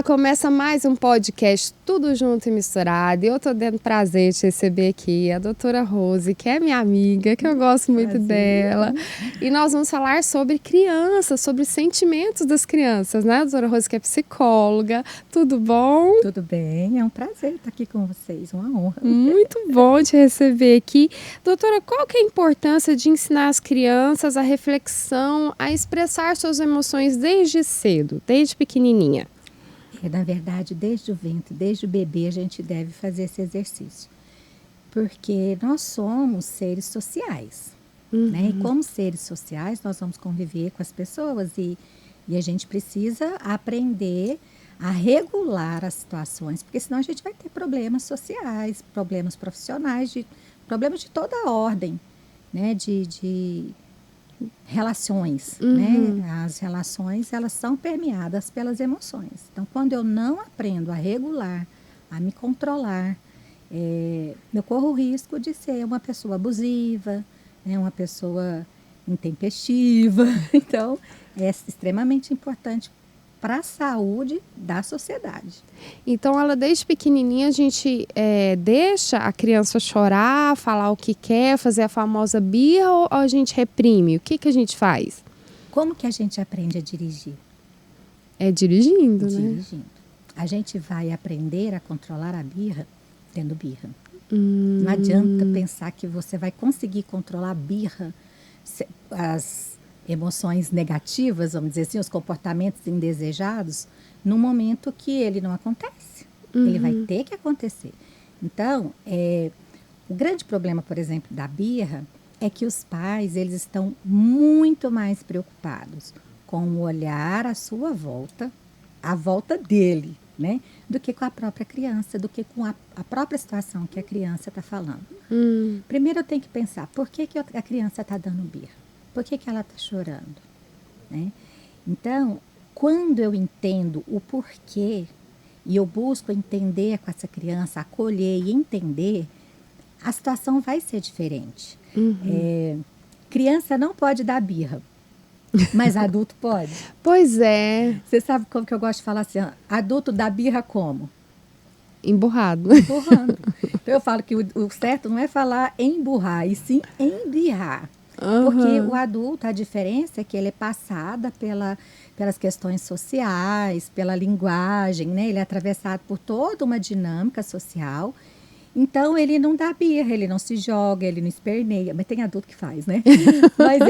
começa mais um podcast Tudo Junto e Misturado. E eu tô dando prazer de receber aqui a doutora Rose, que é minha amiga, que eu gosto muito dela. E nós vamos falar sobre crianças, sobre os sentimentos das crianças, né? A doutora Rose, que é psicóloga. Tudo bom? Tudo bem, é um prazer estar aqui com vocês, uma honra. Muito bom te receber aqui. Doutora, qual que é a importância de ensinar as crianças a reflexão, a expressar suas emoções desde cedo, desde pequenininha? Na verdade, desde o ventre, desde o bebê, a gente deve fazer esse exercício. Porque nós somos seres sociais, né? E como seres sociais, nós vamos conviver com as pessoas e a gente precisa aprender a regular as situações, porque senão a gente vai ter problemas sociais, problemas profissionais, problemas de toda a ordem, né? De relações, né? As relações, elas são permeadas pelas emoções. Então, quando eu não aprendo a regular, a me controlar, eu corro o risco de ser uma pessoa abusiva, né? Uma pessoa intempestiva. Então, é extremamente importante para a saúde da sociedade. Então, ela desde pequenininha a gente deixa a criança chorar, falar o que quer, fazer a famosa birra ou a gente reprime? O que a gente faz? Como que a gente aprende a dirigir? É dirigindo, né? Dirigindo. A gente vai aprender a controlar a birra tendo birra. Não adianta pensar que você vai conseguir controlar a birra, as emoções negativas, vamos dizer assim, os comportamentos indesejados, no momento que ele não acontece. Ele vai ter que acontecer. Então, o grande problema, por exemplo, da birra é que os pais, eles estão muito mais preocupados com o olhar à sua volta, à volta dele, né? Do que com a própria criança, do que com a própria situação que a criança está falando. Primeiro eu tenho que pensar, por que a criança está dando birra? Por que ela está chorando? Né? Então, quando eu entendo o porquê e eu busco entender com essa criança, acolher e entender, a situação vai ser diferente. Criança não pode dar birra, mas adulto pode. Pois é. Você sabe como que eu gosto de falar assim, adulto dá birra como? Emburrado. Emburrando. Então eu falo que o certo não é falar emburrar, e sim embirrar. Porque o adulto, a diferença é que ele é passada pelas questões sociais, pela linguagem, né? Ele é atravessado por toda uma dinâmica social. Então, ele não dá birra, ele não se joga, ele não esperneia. Mas tem adulto que faz, né? Mas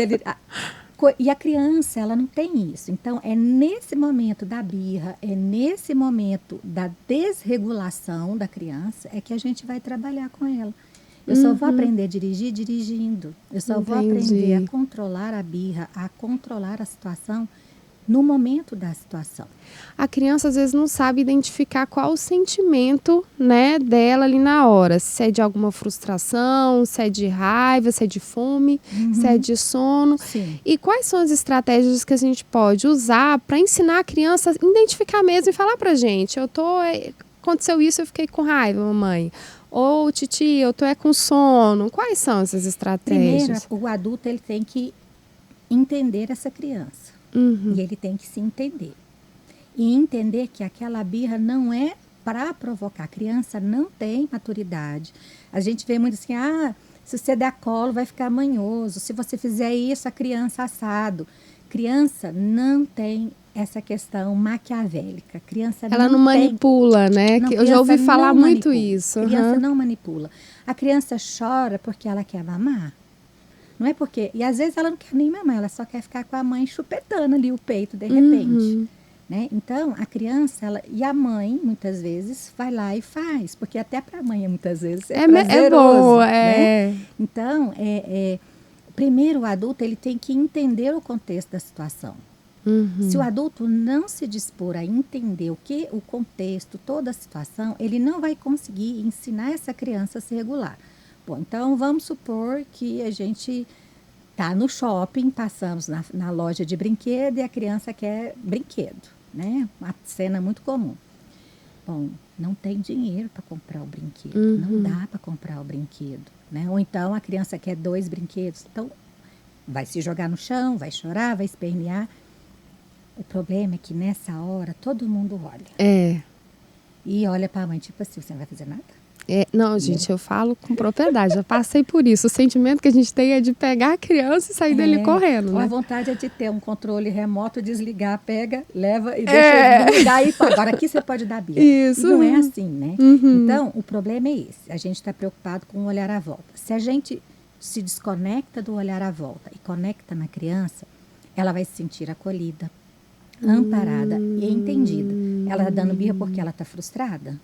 e a criança, ela não tem isso. Então, é nesse momento da birra, é nesse momento da desregulação da criança, é que a gente vai trabalhar com ela. Eu só vou aprender a dirigir dirigindo. Eu só vou aprender a controlar a birra, a controlar a situação no momento da situação. A criança às vezes não sabe identificar qual o sentimento, né, dela ali na hora. Se é de alguma frustração, se é de raiva, se é de fome, se é de sono. Sim. E quais são as estratégias que a gente pode usar para ensinar a criança a identificar mesmo e falar pra gente, aconteceu isso, eu fiquei com raiva, mamãe. Ou, titi, eu tô com sono. Quais são essas estratégias? Primeiro, o adulto ele tem que entender essa criança. E ele tem que se entender. E entender que aquela birra não é para provocar. A criança não tem maturidade. A gente vê muito assim, se você der colo vai ficar manhoso. Se você fizer isso, a criança assado. Criança não tem essa questão maquiavélica. Criança ela não manipula, né? Não, eu já ouvi falar muito manipula. isso. Criança não manipula. A criança chora porque ela quer mamar. Não é porque... E às vezes ela não quer nem mamar, ela só quer ficar com a mãe chupetando ali o peito de repente. Né? Então, a criança, e a mãe, muitas vezes, vai lá e faz. Porque até para a mãe, muitas vezes, é prazeroso. Bom, né? Então, primeiro o adulto ele tem que entender o contexto da situação. Se o adulto não se dispor a entender o contexto, toda a situação, ele não vai conseguir ensinar essa criança a se regular. Bom, então vamos supor que a gente está no shopping, passamos na loja de brinquedo e a criança quer brinquedo, né? Uma cena muito comum. Bom, não tem dinheiro para comprar o brinquedo, não dá para comprar o brinquedo, né? Ou então a criança quer 2 brinquedos, então vai se jogar no chão, vai chorar, vai espernear. O problema é que nessa hora todo mundo olha. É. E olha para a mãe, tipo assim, você não vai fazer nada? Não, gente, eu falo com propriedade, já passei por isso. O sentimento que a gente tem é de pegar a criança e sair dali correndo, Ou né? a vontade é de ter um controle remoto, desligar, pega, leva e deixa desligar. E agora aqui você pode dar birra. Isso. E não é assim, né? Uhum. Então, o problema é esse. A gente está preocupado com o olhar à volta. Se a gente se desconecta do olhar à volta e conecta na criança, ela vai se sentir acolhida, amparada e entendida. Ela está dando birra porque ela está frustrada?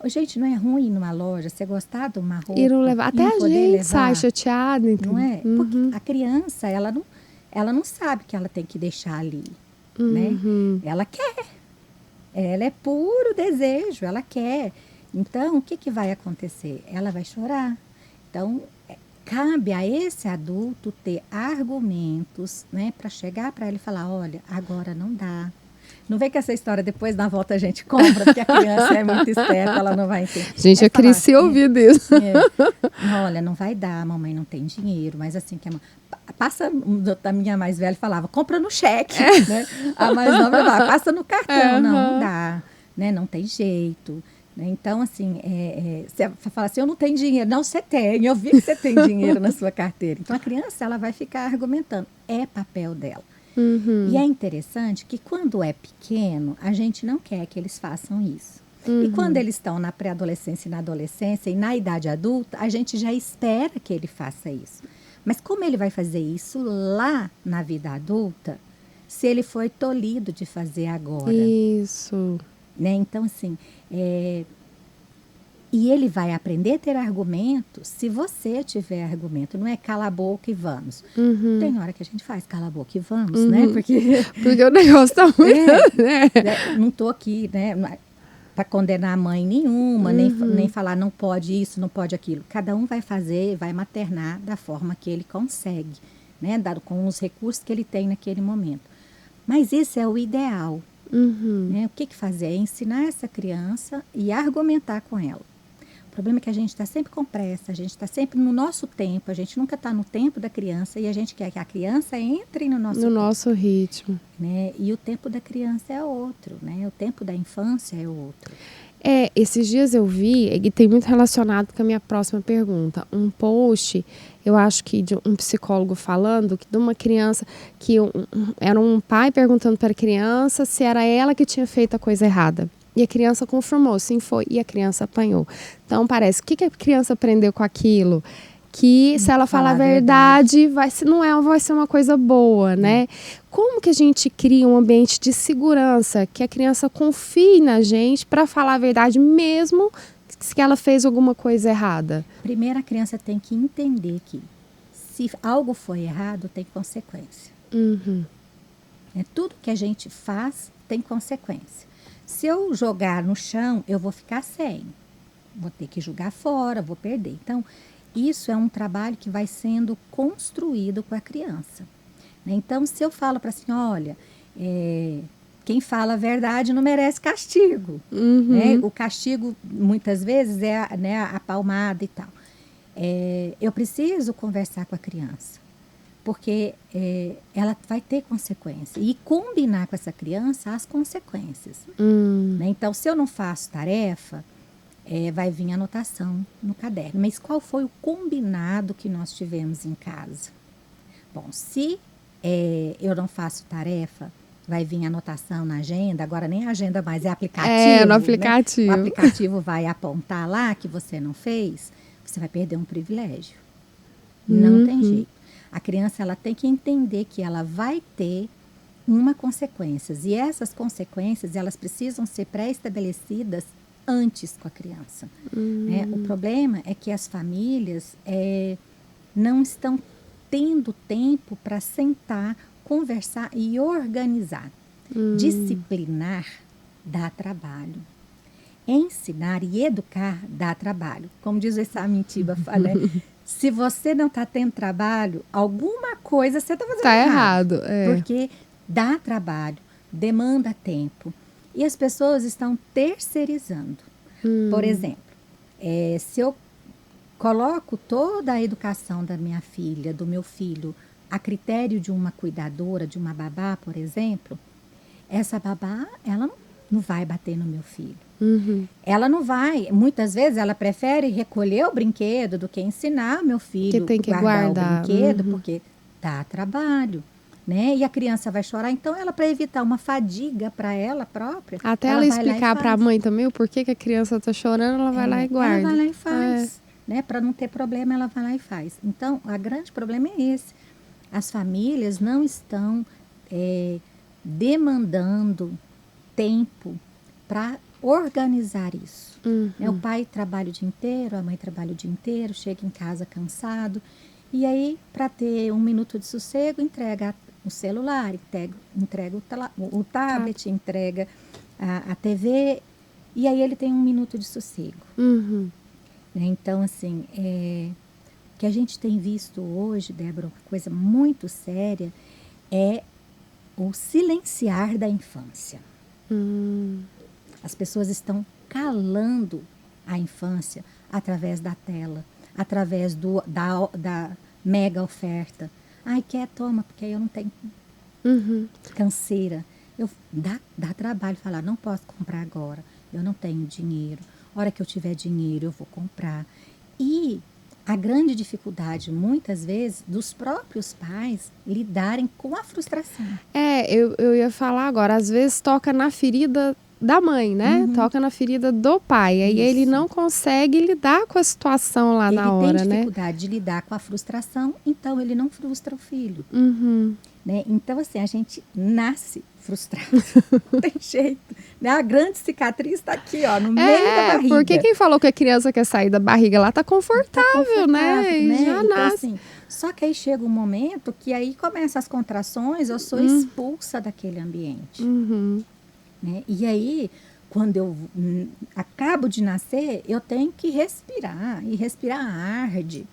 Gente, não é ruim ir numa loja, você gostar de uma roupa. E não levar. Até a gente levar, sai chateada, entendeu? não é? Porque a criança, ela não sabe que ela tem que deixar ali, né? Ela quer. Ela é puro desejo, ela quer. Então, o que vai acontecer? Ela vai chorar. Então, cabe a esse adulto ter argumentos, né, para chegar para ele e falar, olha, agora não dá. Não vem que essa história depois na volta a gente compra, porque a criança é muito esperta, ela não vai entender. Gente, eu cresci ouvindo isso. Olha, não vai dar, a mamãe não tem dinheiro, mas assim que a passa, da minha mais velha falava, compra no cheque, né? A mais nova falava, passa no cartão, não dá, né? Não tem jeito. Né? Então, assim, você fala assim, eu não tenho dinheiro. Não, você tem, eu vi que você tem dinheiro na sua carteira. Então, a criança, ela vai ficar argumentando. É papel dela. E é interessante que quando é pequeno, a gente não quer que eles façam isso. E quando eles estão na pré-adolescência e na adolescência e na idade adulta, a gente já espera que ele faça isso. Mas como ele vai fazer isso lá na vida adulta, se ele foi tolhido de fazer agora? Isso. Né? Então, assim, e ele vai aprender a ter argumento se você tiver argumento. Não é cala a boca e vamos. Tem hora que a gente faz cala a boca e vamos, né? Porque o negócio tá muito... não estou aqui, né? Para condenar a mãe nenhuma, nem falar não pode isso, não pode aquilo. Cada um vai fazer, vai maternar da forma que ele consegue, né? Com os recursos que ele tem naquele momento. Mas isso é o ideal. Né? O que fazer? É ensinar essa criança e argumentar com ela. O problema é que a gente está sempre com pressa, a gente está sempre no nosso tempo, a gente nunca está no tempo da criança e a gente quer que a criança entre no nosso tempo. Nosso ritmo. Né? E o tempo da criança é outro, né? O tempo da infância é outro. Esses dias eu vi, e tem muito relacionado com a minha próxima pergunta, um post, eu acho que de um psicólogo falando de uma criança, que era um pai perguntando para a criança se era ela que tinha feito a coisa errada. E a criança confirmou, sim, foi, e a criança apanhou. Então, parece, o que a criança aprendeu com aquilo? Que se ela falar a verdade, vai ser uma coisa boa, né? Como que a gente cria um ambiente de segurança, que a criança confie na gente para falar a verdade, mesmo que ela fez alguma coisa errada? Primeiro, a criança tem que entender que se algo foi errado, tem consequência. Tudo que a gente faz tem consequência. Se eu jogar no chão, eu vou ficar sem. Vou ter que jogar fora, vou perder. Então, isso é um trabalho que vai sendo construído com a criança. Né? Então, se eu falo para assim, olha, quem fala a verdade não merece castigo. Né? O castigo, muitas vezes, é a palmada e tal. Eu preciso conversar com a criança, porque ela vai ter consequência. E combinar com essa criança as consequências. Né? Então, se eu não faço tarefa, vai vir anotação no caderno. Mas qual foi o combinado que nós tivemos em casa? Bom, se eu não faço tarefa, vai vir anotação na agenda. Agora nem agenda mais, é aplicativo. No aplicativo. Né? O aplicativo vai apontar lá que você não fez, você vai perder um privilégio. Não tem jeito. A criança, ela tem que entender que ela vai ter uma consequência. E essas consequências, elas precisam ser pré-estabelecidas antes com a criança. Né? O problema é que as famílias não estão tendo tempo para sentar, conversar e organizar. Disciplinar dá trabalho. Ensinar e educar dá trabalho. Como diz o Essam Intiba, né? Se você não está tendo trabalho, alguma coisa você está fazendo errado. Porque dá trabalho, demanda tempo. E as pessoas estão terceirizando. Por exemplo, se eu coloco toda a educação da minha filha, do meu filho, a critério de uma cuidadora, de uma babá, por exemplo, essa babá, ela não vai bater no meu filho. Uhum. Ela não vai, muitas vezes ela prefere recolher o brinquedo do que ensinar meu filho Que tem que guardar guardar. o brinquedo, Uhum. porque dá trabalho, né? E a criança vai chorar, então ela, para evitar uma fadiga para ela própria, Até ela ela vai lá e explicar para a faz. mãe também o porquê que a criança tá chorando, ela vai lá e guarda. Ela vai lá e faz, né? Para não ter problema, ela vai lá e faz. Então, o grande problema é esse. As famílias não estão demandando tempo para organizar isso. Né? O pai trabalha o dia inteiro, a mãe trabalha o dia inteiro, chega em casa cansado. E aí, para ter um minuto de sossego, entrega o celular, entrega o tablet, entrega a TV. E aí ele tem um minuto de sossego. Uhum. Né? Então, assim, o que a gente tem visto hoje, Débora, uma coisa muito séria, é o silenciar da infância. As pessoas estão calando a infância através da tela, através da mega oferta. Ai, quer, toma, porque aí eu não tenho canseira. Dá trabalho falar, não posso comprar agora, eu não tenho dinheiro. A hora que eu tiver dinheiro, eu vou comprar. E a grande dificuldade, muitas vezes, dos próprios pais lidarem com a frustração. Eu ia falar agora, às vezes toca na ferida da mãe, né? Toca na ferida do pai. Aí ele não consegue lidar com a situação lá na hora, né? Ele tem dificuldade de lidar com a frustração, então ele não frustra o filho. Né? Então, assim, a gente nasce frustrado, não tem jeito. Né? A grande cicatriz está aqui, ó, no meio da barriga. Porque quem falou que a criança quer sair da barriga lá tá confortável, né? Já então, nasce. Assim, só que aí chega um momento que aí começam as contrações, eu sou expulsa daquele ambiente. Né? E aí, quando eu acabo de nascer, eu tenho que respirar, e respirar arde.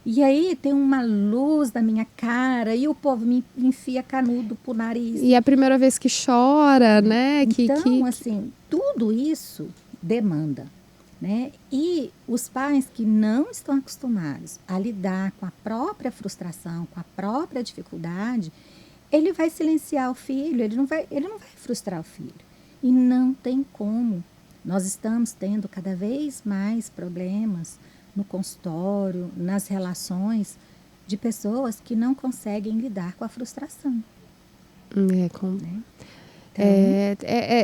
E aí tem uma luz na minha cara e o povo me enfia canudo pro nariz. E é a primeira vez que chora, né? Então, assim, tudo isso demanda, né? E os pais que não estão acostumados a lidar com a própria frustração, com a própria dificuldade, ele vai silenciar o filho, ele não vai frustrar o filho. E não tem como. Nós estamos tendo cada vez mais problemas no consultório, nas relações de pessoas que não conseguem lidar com a frustração. Né? Então,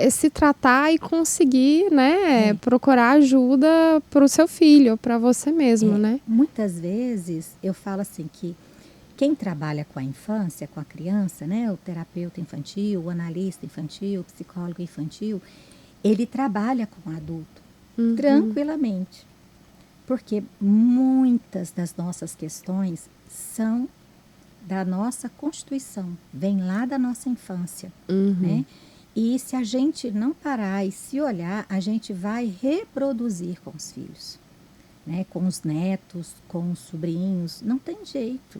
Se tratar e conseguir, né, procurar ajuda para o seu filho, para você mesmo, né? Muitas vezes eu falo assim que quem trabalha com a infância, com a criança, né, o terapeuta infantil, o analista infantil, o psicólogo infantil, ele trabalha com o adulto tranquilamente. Porque muitas das nossas questões são da nossa constituição, vem lá da nossa infância, né? E se a gente não parar e se olhar, a gente vai reproduzir com os filhos, né? Com os netos, com os sobrinhos, não tem jeito.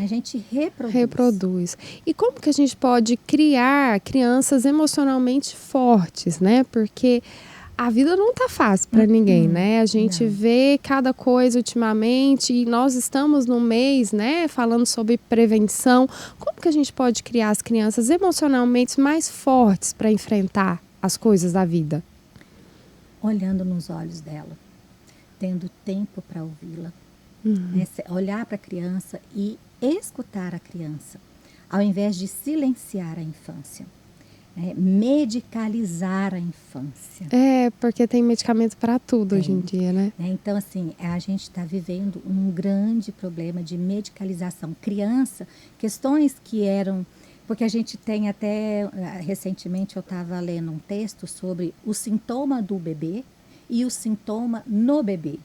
A gente reproduz. E como que a gente pode criar crianças emocionalmente fortes, né? Porque a vida não tá fácil para ninguém, né? A gente vê cada coisa ultimamente e nós estamos num mês, né, falando sobre prevenção. Como que a gente pode criar as crianças emocionalmente mais fortes para enfrentar as coisas da vida? Olhando nos olhos dela, tendo tempo para ouvi-la, né? Olhar para a criança e escutar a criança, ao invés de silenciar a infância. Medicalizar a infância. Porque tem medicamento para tudo hoje em dia, né? Então, assim, a gente está vivendo um grande problema de medicalização. Criança, questões que eram... Porque a gente tem até... Recentemente eu estava lendo um texto sobre o sintoma do bebê e o sintoma no bebê.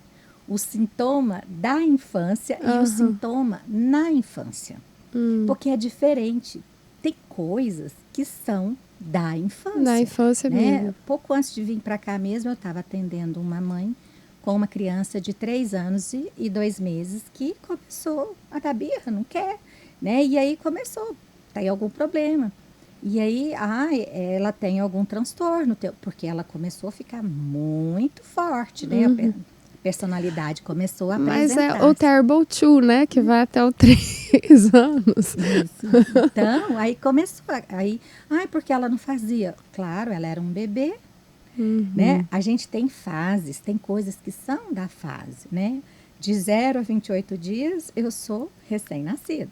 O sintoma da infância e o sintoma na infância. Porque é diferente. Tem coisas que são da infância. Da infância mesmo. Pouco antes de vir para cá mesmo, eu estava atendendo uma mãe com uma criança de 3 anos e 2 meses que começou a dar birra, não quer, né? E aí começou, tem algum problema. E aí, ela tem algum transtorno, porque ela começou a ficar muito forte, né? personalidade começou a Mas é apresentar. o Terrible 2, né? Que vai até os 3 anos. Isso. Então, aí começou. Aí, porque ela não fazia? Claro, ela era um bebê, né? A gente tem fases, tem coisas que são da fase, né? De 0 a 28 dias, eu sou recém-nascido.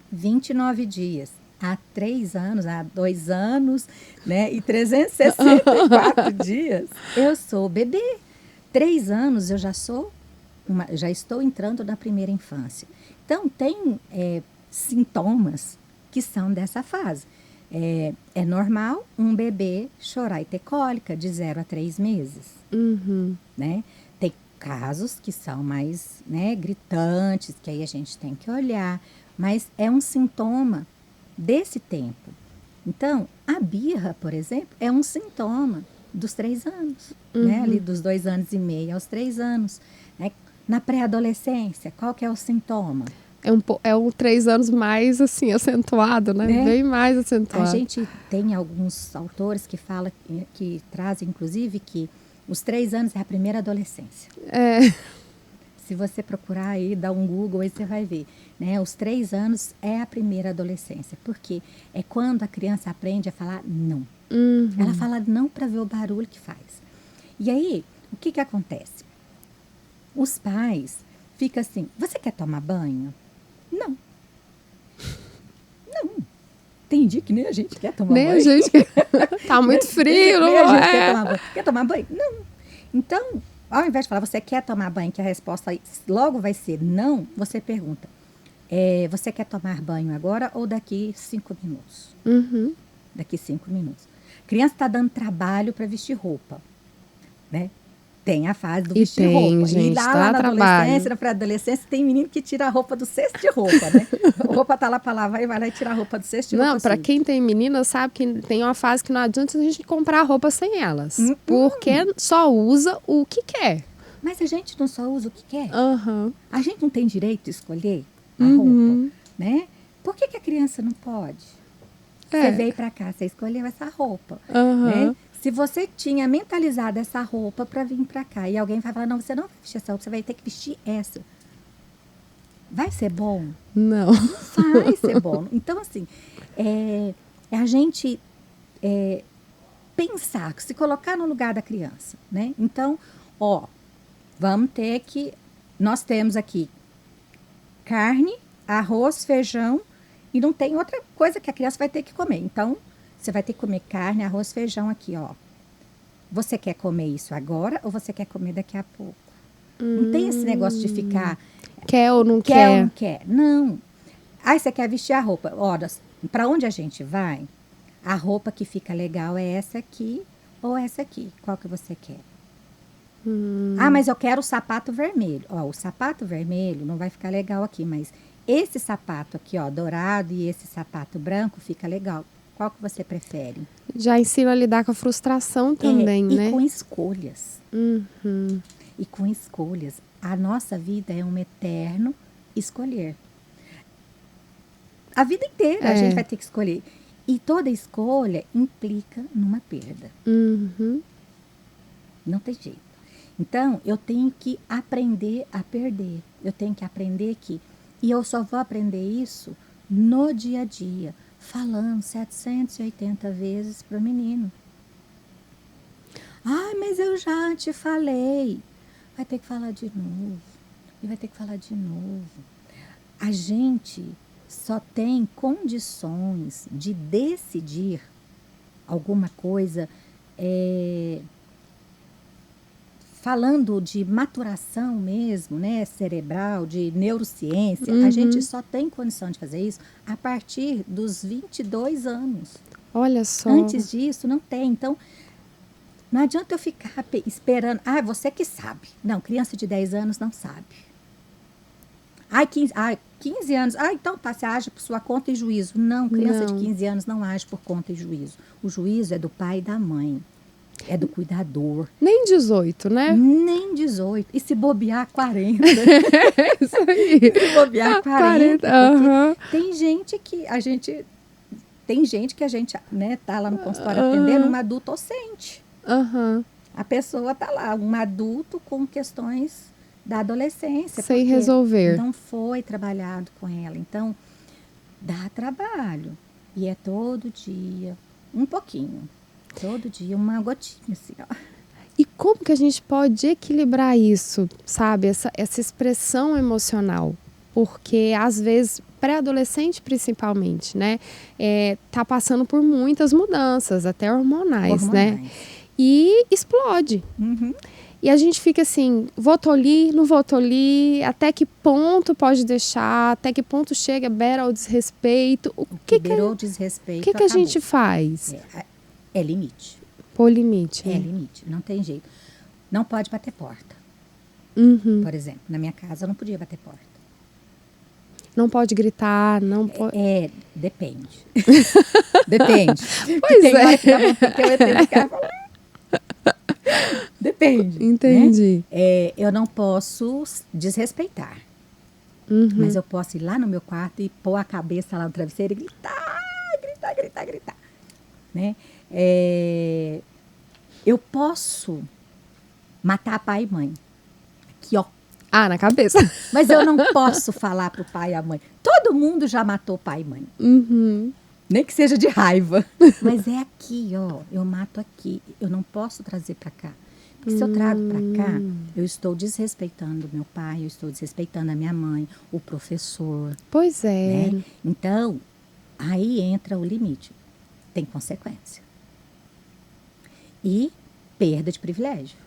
29 dias a 3 anos, a 2 anos, né? E 364 dias, eu sou bebê. 3 anos eu já já estou entrando na primeira infância. Então, tem sintomas que são dessa fase. É normal um bebê chorar e ter cólica de 0 a 3 meses, né? Tem casos que são mais, né, gritantes, que aí a gente tem que olhar, mas é um sintoma desse tempo. Então, a birra, por exemplo, é um sintoma dos 3 anos, né? Ali dos 2 anos e meio aos 3 anos. Né? Na pré-adolescência, qual que é o sintoma? É um 3 anos mais, assim, acentuado, né? Bem mais acentuado. A gente tem alguns autores que falam, que trazem, inclusive, que os 3 anos é a primeira adolescência. Se você procurar aí, dar um Google, aí você vai ver. Né? Os 3 anos é a primeira adolescência, porque é quando a criança aprende a falar não. Ela fala não para ver o barulho que faz. E aí, o que acontece? Os pais ficam assim, você quer tomar banho? Não. Não. Tem dia que nem a gente quer tomar banho. Nem a gente quer. Tá muito frio, não nem a gente é? quer tomar banho. Quer tomar banho? Não. Então, ao invés de falar, você quer tomar banho, que a resposta logo vai ser não, você pergunta, você quer tomar banho agora ou daqui 5 minutos? Daqui 5 minutos. A criança está dando trabalho para vestir roupa, né? Tem a fase do vestir roupa. Gente, e lá na adolescência, na pré-adolescência, tem menino que tira a roupa do cesto de roupa, né? A roupa tá lá para lavar e vai lá e tira a roupa do cesto de roupa. Não, para quem tem menina, sabe que tem uma fase que não adianta a gente comprar roupa sem elas. Porque só usa o que quer. Mas a gente não só usa o que quer. A gente não tem direito de escolher a roupa, né? Por que a criança não pode? Você veio para cá, você escolheu essa roupa, né? Se você tinha mentalizado essa roupa para vir para cá e alguém vai falar, não, você não vai vestir essa roupa, você vai ter que vestir essa. Vai ser bom? Não. Não vai ser bom. Então, assim, a gente pensar, se colocar no lugar da criança, né? Então, vamos ter que... Nós temos aqui carne, arroz, feijão e não tem outra coisa que a criança vai ter que comer. Então, você vai ter que comer carne, arroz, feijão aqui, ó. Você quer comer isso agora ou você quer comer daqui a pouco? Não tem esse negócio de ficar... Quer ou não quer? Quer ou não quer? Não. Aí você quer vestir a roupa. Ora, para onde a gente vai, a roupa que fica legal é essa aqui ou essa aqui. Qual que você quer? Mas eu quero o sapato vermelho. O sapato vermelho não vai ficar legal aqui, mas esse sapato aqui, dourado e esse sapato branco fica legal. Qual que você prefere? Já ensina a lidar com a frustração também, né? E com escolhas. E com escolhas. A nossa vida é um eterno escolher. A vida inteira a gente vai ter que escolher. E toda escolha implica numa perda. Não tem jeito. Então, eu tenho que aprender a perder. Eu tenho que aprender que... E eu só vou aprender isso no dia a dia, falando 780 vezes para o menino. Mas eu já te falei. Vai ter que falar de novo. E vai ter que falar de novo. A gente só tem condições de decidir alguma coisa... Falando de maturação mesmo, né, cerebral, de neurociência, a gente só tem condição de fazer isso a partir dos 22 anos. Olha só. Antes disso, não tem. Então, não adianta eu ficar esperando. Você que sabe. Não, criança de 10 anos não sabe. 15 anos. Então tá, você age por sua conta e juízo. Não, criança de 15 anos não age por conta e juízo. O juízo é do pai e da mãe. É do cuidador. Nem 18, né? Nem 18. E se bobear, 40. Isso aí. Se bobear, 40. Tem gente que a gente... né, tá lá no consultório atendendo uma adulta docente. a pessoa está lá, um adulto com questões da adolescência. Sem porque resolver. não foi trabalhado com ela. Então, dá trabalho. E é todo dia, um pouquinho. Todo dia, uma gotinha, assim, ó. E como que a gente pode equilibrar isso, sabe? Essa expressão emocional. Porque, às vezes, pré-adolescente principalmente, né? Tá passando por muitas mudanças, até hormonais, né? E explode. Uhum. E a gente fica assim, vou tolir, não vou tolir, até que ponto pode deixar, até que ponto chega, beira o desrespeito. O que beirou o desrespeito, o que a gente faz? É limite. Pôr limite. É limite, não tem jeito. Não pode bater porta. Uhum. Por exemplo, na minha casa eu não podia bater porta. Não pode gritar, não pode... Depende. Depende. Pois tem hora que dá é. vontade que eu entendo o cara falar. Depende. Entendi. Né? Eu não posso desrespeitar. Uhum. Mas eu posso ir lá no meu quarto e pôr a cabeça lá no travesseiro e gritar. Né? Eu posso matar pai e mãe. Aqui, ó. Ah, na cabeça. Mas eu não posso falar pro pai e a mãe. Todo mundo já matou pai e mãe. Uhum. Nem que seja de raiva. Mas é aqui, ó. Eu mato aqui. Eu não posso trazer para cá. Porque se eu trago para cá, eu estou desrespeitando meu pai, eu estou desrespeitando a minha mãe, o professor. Pois é. Né? Então, aí entra o limite. Tem consequência. E perda de privilégio.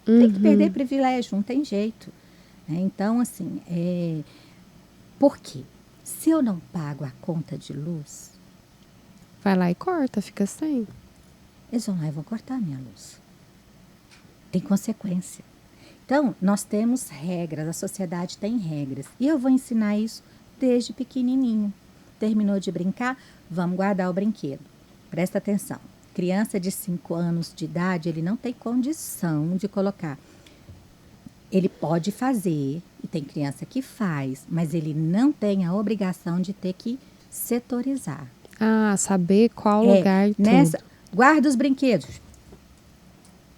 Tem que perder privilégio, não tem jeito. Né? Então, assim, por quê? Se eu não pago a conta de luz, vai lá e corta, fica sem. eles vão lá e vão cortar a minha luz. Tem consequência. Então, nós temos regras, a sociedade tem regras. E eu vou ensinar isso desde pequenininho. Terminou de brincar? Vamos guardar o brinquedo. Presta atenção. Criança de 5 anos de idade, ele não tem condição de colocar. Ele pode fazer, e tem criança que faz, mas ele não tem a obrigação de ter que setorizar. Ah, saber qual lugar e tudo. Guarda os brinquedos.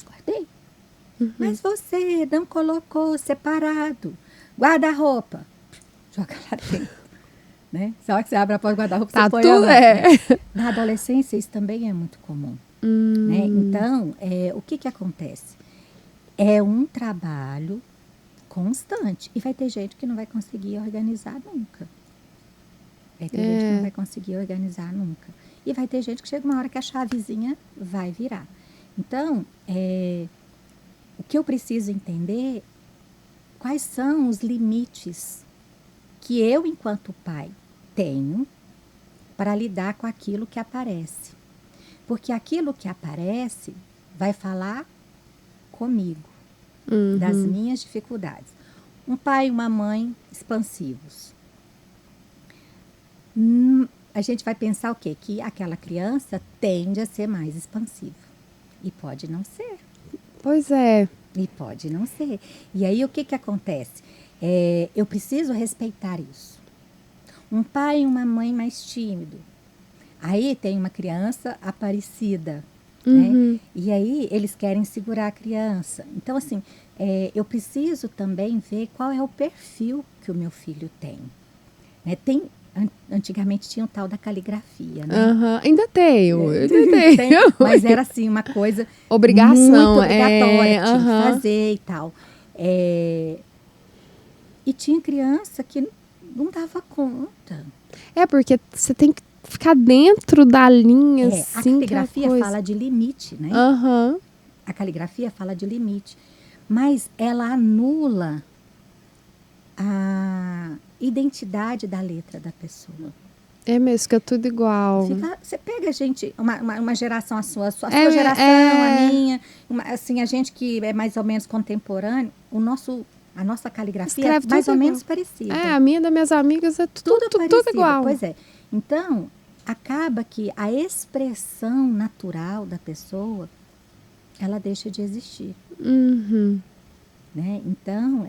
Guardei. Mas você não colocou separado. Guarda a roupa. Joga lá dentro. Né? Só que você abre a porta do guarda-roupa, Tá você põe tudo, Na adolescência, isso também é muito comum. Né? Então, o que acontece? É um trabalho constante. E vai ter gente que não vai conseguir organizar nunca. Vai ter gente que não vai conseguir organizar nunca. E vai ter gente que chega uma hora que a chavezinha vai virar. Então, o que eu preciso entender, quais são os limites que eu, enquanto pai, tenho para lidar com aquilo que aparece. Porque aquilo que aparece vai falar comigo, das minhas dificuldades. Um pai e uma mãe expansivos. A gente vai pensar o quê? Que aquela criança tende a ser mais expansiva. E pode não ser. Pois é. E pode não ser. E aí, o que acontece? Eu preciso respeitar isso. Um pai e uma mãe mais tímido. Aí tem uma criança aparecida. Né? E aí, eles querem segurar a criança. Então, assim, eu preciso também ver qual é o perfil que o meu filho tem. Né? Antigamente tinha o tal da caligrafia, né? Ainda tenho, mas era assim, uma coisa obrigação, muito obrigatória, tinha que fazer e tal. E tinha criança que não dava conta. Porque você tem que ficar dentro da linha, assim. A caligrafia fala de limite, né? A caligrafia fala de limite. Mas ela anula a identidade da letra da pessoa. É mesmo, fica tudo igual. Você pega, gente, uma geração, a sua geração, a minha, assim, a gente que é mais ou menos contemporâneo, a nossa caligrafia é mais ou menos parecida. A minha das minhas amigas é tudo igual. Pois é. Então, acaba que a expressão natural da pessoa, ela deixa de existir. Né? Então,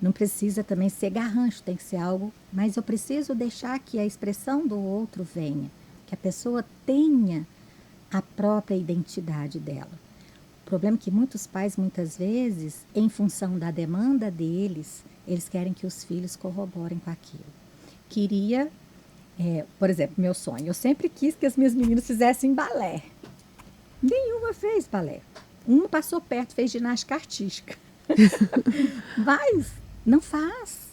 não precisa também ser garrancho, tem que ser algo... Mas eu preciso deixar que a expressão do outro venha. Que a pessoa tenha a própria identidade dela. problema é que muitos pais, muitas vezes, em função da demanda deles, eles querem que os filhos corroborem com aquilo. Queria, por exemplo, meu sonho. Eu sempre quis que as minhas meninas fizessem balé. Nenhuma fez balé. Uma passou perto, fez ginástica artística. Mas não faz.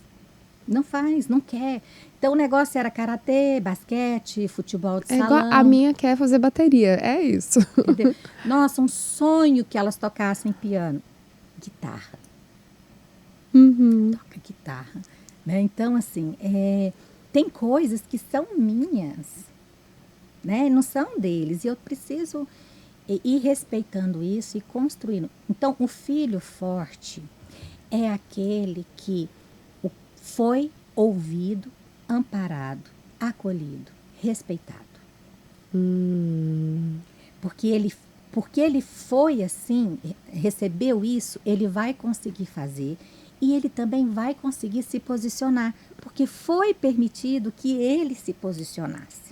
Não faz, não quer. Então o negócio era karatê, basquete, futebol de salão. Igual a minha quer fazer bateria, é isso. Entendeu? Nossa, um sonho que elas tocassem piano. Guitarra. Toca guitarra. Né? Então, assim, tem coisas que são minhas, né? Não são deles. E eu preciso ir respeitando isso e construindo. Então, o filho forte é aquele que foi ouvido, amparado, acolhido, respeitado. Porque ele foi assim, recebeu isso, ele vai conseguir fazer e ele também vai conseguir se posicionar, porque foi permitido que ele se posicionasse.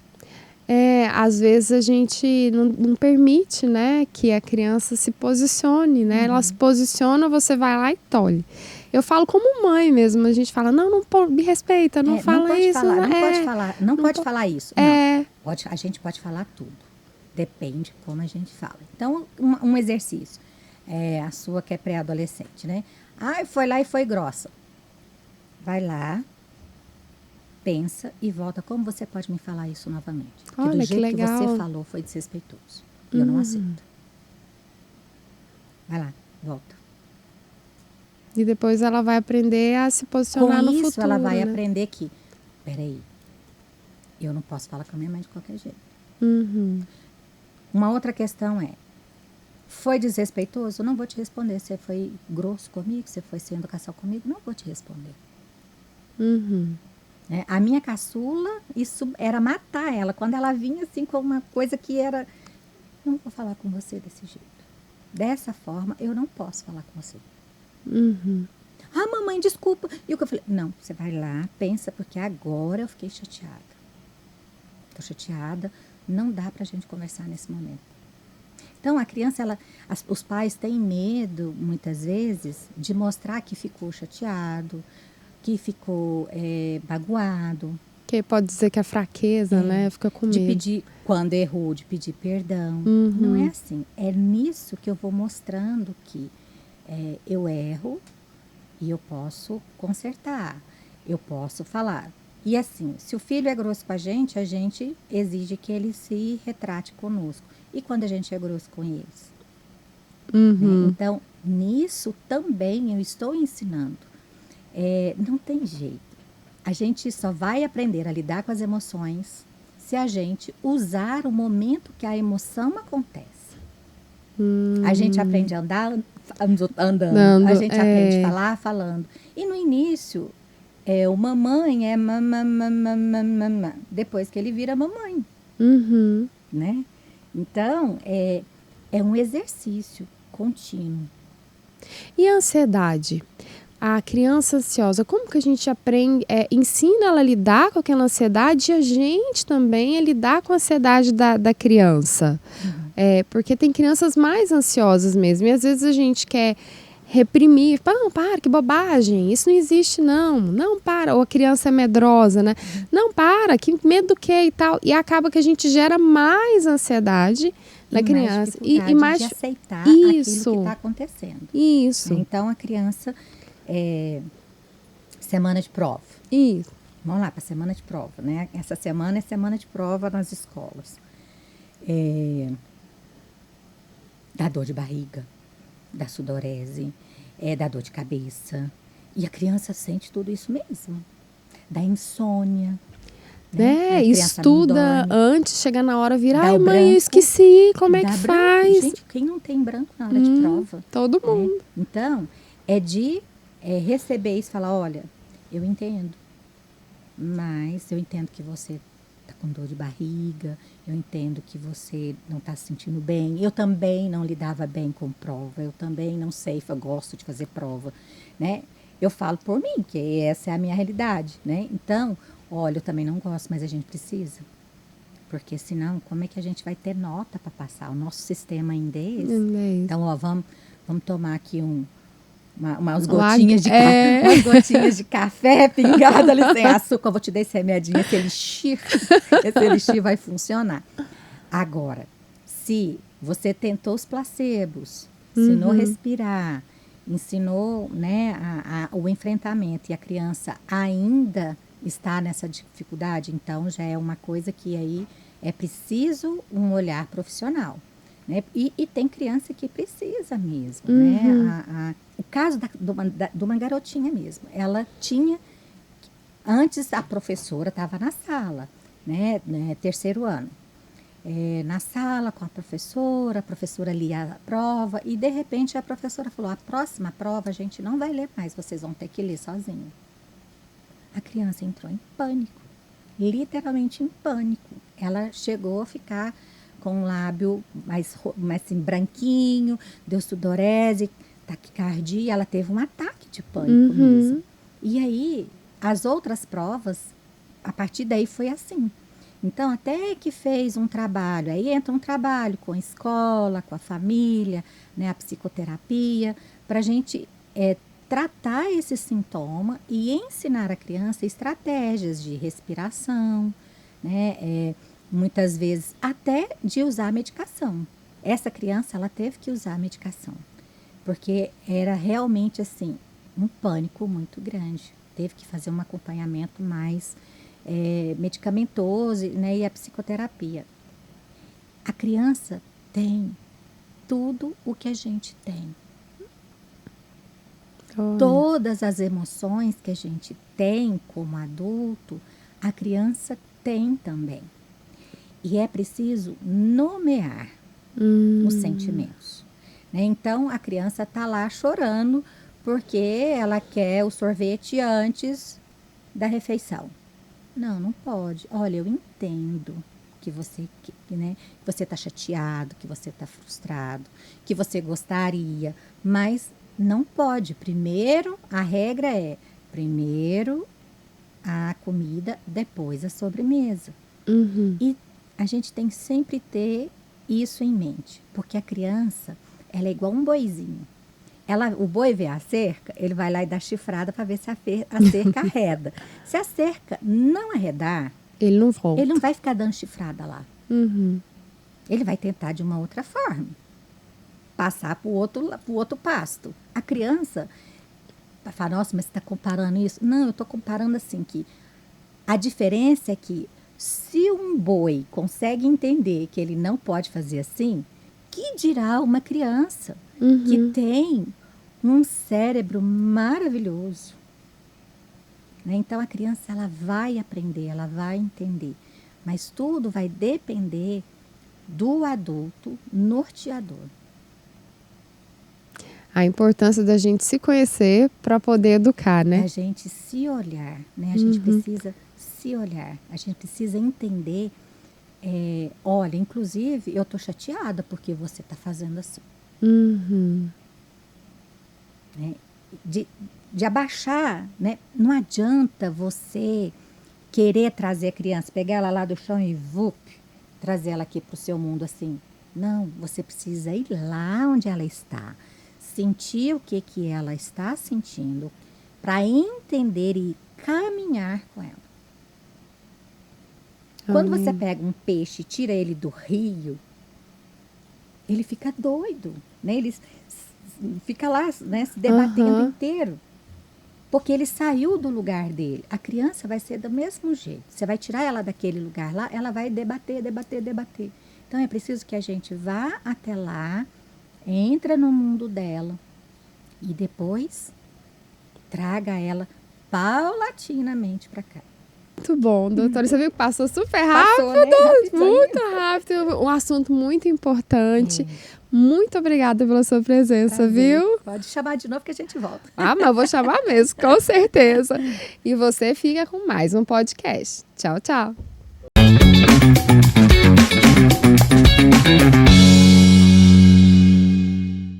Às vezes a gente não permite, né, que a criança se posicione, né? Ela se posiciona, você vai lá e tolhe. Eu falo como mãe mesmo, a gente fala, não me respeita, não fala isso. Não pode falar isso. Não, a gente pode falar tudo. Depende como a gente fala. Então, um exercício. A sua que é pré-adolescente, né? Foi lá e foi grossa. Vai lá, pensa e volta. Como você pode me falar isso novamente? Porque do jeito que você falou foi desrespeitoso. Eu não aceito. Vai lá, volta. E depois ela vai aprender a se posicionar no futuro. Com isso, ela vai aprender que, peraí, eu não posso falar com a minha mãe de qualquer jeito. Uma outra questão foi desrespeitoso? Eu não vou te responder. Você foi grosso comigo? Você foi sem educação comigo? Não vou te responder. A minha caçula, isso era matar ela. Quando ela vinha assim com uma coisa que era, não vou falar com você desse jeito. Dessa forma, eu não posso falar com você. Mamãe, desculpa. E o que eu falei? Não, você vai lá, pensa, porque agora eu fiquei chateada. Tô chateada, não dá pra gente conversar nesse momento. Então, a criança, os pais têm medo, muitas vezes, de mostrar que ficou chateado, que ficou magoado. Que pode dizer que é fraqueza, né? Fica com medo. De pedir, quando errou, de pedir perdão. Não é assim. É nisso que eu vou mostrando que eu erro e eu posso consertar, eu posso falar. E assim, se o filho é grosso com a gente exige que ele se retrate conosco. E quando a gente é grosso com eles? Então, nisso também eu estou ensinando. Não tem jeito. A gente só vai aprender a lidar com as emoções se a gente usar o momento que a emoção acontece. A gente aprende a andar andando. A gente aprende a falar falando. E no início, o mamãe é mamãe. Depois que ele vira mamãe. Né? Então, é um exercício contínuo. E a ansiedade? A criança ansiosa, como que a gente aprende, ensina ela a lidar com aquela ansiedade e a gente também a lidar com a ansiedade da criança? Porque tem crianças mais ansiosas mesmo, e às vezes a gente quer reprimir, não, para, que bobagem, isso não existe não para, ou a criança é medrosa, né? Não, para, que medo do que e tal, e acaba que a gente gera mais ansiedade na criança. E mais de aceitar aquilo que está acontecendo. Isso. Então, a criança... semana de prova. Isso. Vamos lá para a semana de prova, né? Essa semana é semana de prova nas escolas. Dá dor de barriga, dá sudorese, dá dor de cabeça. E a criança sente tudo isso mesmo. Dá insônia. Né? Estuda antes, chega na hora, vira, ai mãe, eu esqueci, como é que faz? Gente, quem não tem branco na hora de prova? Todo mundo. Então, receber isso e falar, olha, eu entendo, mas eu entendo que você está com dor de barriga, eu entendo que você não está se sentindo bem, eu também não lidava bem com prova, eu também não sei, eu gosto de fazer prova, né? Eu falo por mim, que essa é a minha realidade, né? Então, olha, eu também não gosto, mas a gente precisa, Porque senão, como é que a gente vai ter nota para passar? O nosso sistema ainda é esse. Então, ó, vamos tomar aqui umas gotinhas de café pingado ali sem açúcar. Eu vou te dar esse remedinho, esse elixir vai funcionar. Agora, se você tentou os placebos, ensinou a respirar, ensinou, né, o enfrentamento, e a criança ainda está nessa dificuldade, então já é uma coisa que aí é preciso um olhar profissional. Né? E tem criança que precisa mesmo. Né? O caso de uma garotinha mesmo, ela tinha, antes a professora estava na sala, né, terceiro ano, na sala com a professora lia a prova e de repente a professora falou, a próxima prova a gente não vai ler mais, vocês vão ter que ler sozinho. A criança entrou em pânico, literalmente em pânico. Ela chegou a ficar com o lábio mais assim, branquinho, deu sudorese, taquicardia, ela teve um ataque de pânico mesmo. E aí, as outras provas, a partir daí foi assim. Então, até que fez um trabalho, aí entra um trabalho com a escola, com a família, né, a psicoterapia, para a gente tratar esse sintoma e ensinar a criança estratégias de respiração, né, muitas vezes até de usar a medicação. Essa criança, ela teve que usar a medicação, porque era realmente assim, um pânico muito grande. Teve que fazer um acompanhamento mais medicamentoso, né, e a psicoterapia. A criança tem tudo o que a gente tem. Todas as emoções que a gente tem como adulto, a criança tem também. E é preciso nomear os sentimentos. Né? Então, a criança está lá chorando porque ela quer o sorvete antes da refeição. Não pode. Olha, eu entendo que você está chateado, que você está frustrado, que você gostaria, mas não pode. Primeiro, a regra é, primeiro a comida, depois a sobremesa. E a gente tem que sempre ter isso em mente, porque a criança, ela é igual um boizinho. O boi vê a cerca, ele vai lá e dá chifrada para ver se a cerca arreda. Se a cerca não arredar, ele não volta. Ele não vai ficar dando chifrada lá. Ele vai tentar de uma outra forma. Passar para o outro pasto. A criança vai falar, nossa, mas você está comparando isso? Não, eu estou comparando assim que a diferença é que se um boi consegue entender que ele não pode fazer assim, que dirá uma criança que tem um cérebro maravilhoso? Né? Então, a criança, ela vai aprender, ela vai entender. Mas tudo vai depender do adulto norteador. A importância da gente se conhecer para poder educar, né? A gente se olhar, né? A gente precisa se olhar. A gente precisa entender, olha, inclusive, eu estou chateada porque você está fazendo assim. Né? De abaixar, né? Não adianta você querer trazer a criança, pegar ela lá do chão e trazer ela aqui para o seu mundo assim. Não, você precisa ir lá onde ela está, sentir o que ela está sentindo, para entender e caminhar com ela. Quando você pega um peixe e tira ele do rio, ele fica doido, né? Ele fica lá, né, se debatendo inteiro, porque ele saiu do lugar dele. A criança vai ser do mesmo jeito. Você vai tirar ela daquele lugar lá, ela vai debater. Então, é preciso que a gente vá até lá, entra no mundo dela e depois traga ela paulatinamente para cá. Muito bom, doutora. Você viu que passou super rápido, né? Muito rápido. Um assunto muito importante. Muito obrigada pela sua presença, viu? Pode chamar de novo que a gente volta. Mas eu vou chamar mesmo, com certeza. E você fica com mais um podcast. Tchau, tchau.